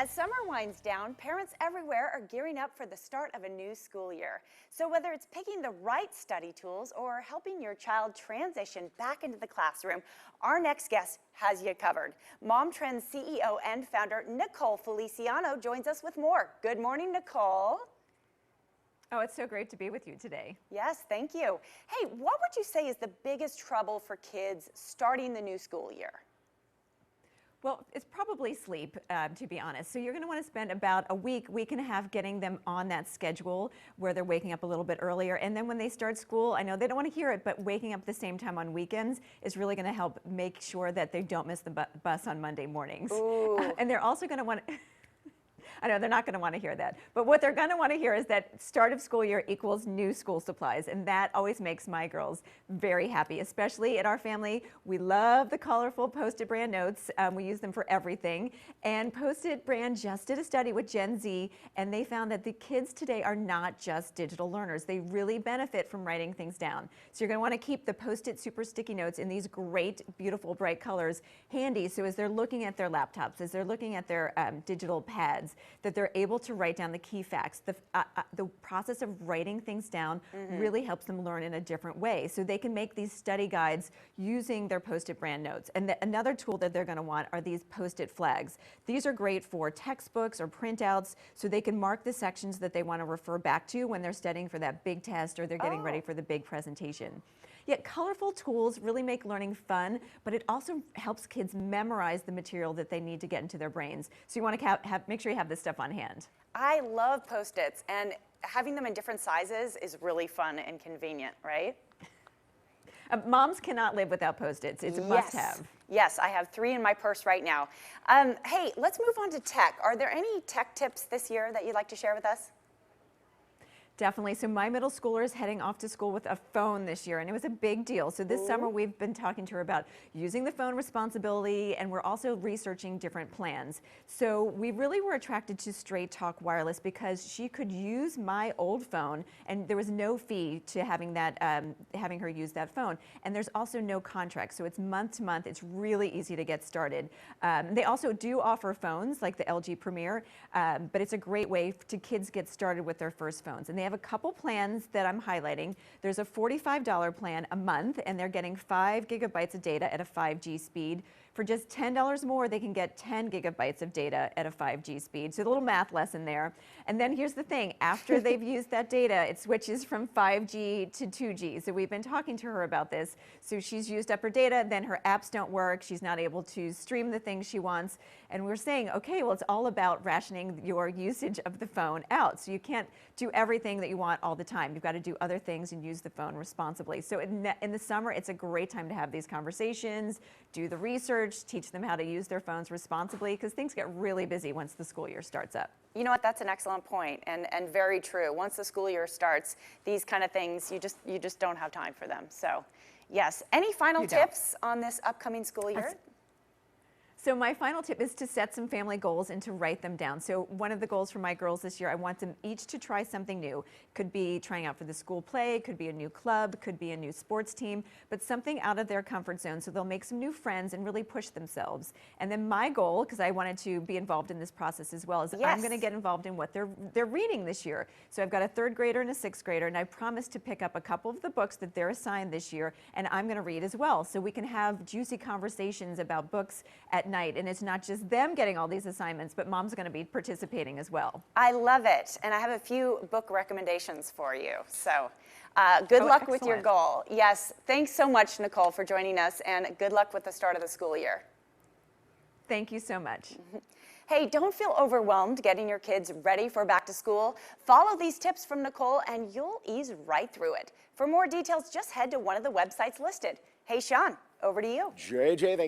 As summer winds down, parents everywhere are gearing up for the start of a new school year. So whether it's picking the right study tools or helping your child transition back into the classroom, our next guest has you covered. Mom Trends CEO and founder Nicole Feliciano joins us with more. Good morning, Nicole. Oh, it's so great to be with you today. Yes, thank you. Hey, what would you say is the biggest trouble for kids starting the new school year? Well, it's probably sleep, to be honest. So you're going to want to spend about a week and a half getting them on that schedule where they're waking up a little bit earlier. And then when they start school, I know they don't want to hear it, but waking up at the same time on weekends is really going to help make sure that they don't miss the bus on Monday mornings. And they're also going to want to... I know they're not going to want to hear that, but what they're going to want to hear is that start of school year equals new school supplies, and that always makes my girls very happy, especially at our family. We love the colorful Post-it brand notes. We use them for everything, and Post-it brand just did a study with Gen Z, and they found that the kids today are not just digital learners. They really benefit from writing things down. So you're going to want to keep the Post-it super sticky notes in these great, beautiful, bright colors handy, so as they're looking at their laptops, as they're looking at their digital pads, that they're able to write down the key facts. The process of writing things down really helps them learn in a different way. So they can make these study guides using their Post-it brand notes. And another tool that they're going to want are these Post-it flags. These are great for textbooks or printouts, so they can mark the sections that they want to refer back to when they're studying for that big test or they're getting ready for the big presentation. Yet colorful tools really make learning fun, but it also helps kids memorize the material that they need to get into their brains. So you want to make sure you have this stuff on hand. I love Post-its, and having them in different sizes is really fun and convenient, right? Moms cannot live without Post-its. It's a must-have. Yes, I have 3 in my purse right now. Hey, let's move on to tech. Are there any tech tips this year that you'd like to share with us? Definitely. So my middle schooler is heading off to school with a phone this year, and it was a big deal. So this summer we've been talking to her about using the phone responsibility, and we're also researching different plans. So we really were attracted to Straight Talk Wireless because she could use my old phone, and there was no fee to having her use that phone. And there's also no contract, so it's month to month. It's really easy to get started. They also do offer phones like the LG Premier, but it's a great way to kids get started with their first phones. And they have a couple plans that I'm highlighting. There's a $45 plan a month, and they're getting 5 gigabytes of data at a 5G speed. For just $10 more, they can get 10 gigabytes of data at a 5G speed. So a little math lesson there. And then here's the thing. After they've used that data, it switches from 5G to 2G. So we've been talking to her about this. So she's used up her data, then her apps don't work. She's not able to stream the things she wants. And we're saying, okay, well, it's all about rationing your usage of the phone out. So you can't do everything that you want all the time. You've got to do other things and use the phone responsibly. So in the summer, it's a great time to have these conversations, do the research, teach them how to use their phones responsibly, because things get really busy once the school year starts up. You know what, that's an excellent point, and very true. Once the school year starts, these kind of things, you just don't have time for them. So yes, any final tips on this upcoming school year? So my final tip is to set some family goals and to write them down. So one of the goals for my girls this year, I want them each to try something new. Could be trying out for the school play, could be a new club, could be a new sports team, but something out of their comfort zone so they'll make some new friends and really push themselves. And then my goal, because I wanted to be involved in this process as well, is I'm going to get involved in what they're reading this year. So I've got a 3rd grader and a 6th grader, and I promised to pick up a couple of the books that they're assigned this year, and I'm going to read as well. So we can have juicy conversations about books at night, and it's not just them getting all these assignments, but mom's going to be participating as well. I love it, and I have a few book recommendations for you. So good luck with your goal. Yes, thanks so much, Nicole, for joining us, and good luck with the start of the school year. Thank you so much. Hey, don't feel overwhelmed getting your kids ready for back to school. Follow these tips from Nicole, and you'll ease right through it. For more details, just head to one of the websites listed. Hey, Sean, over to you. JJ, thank you.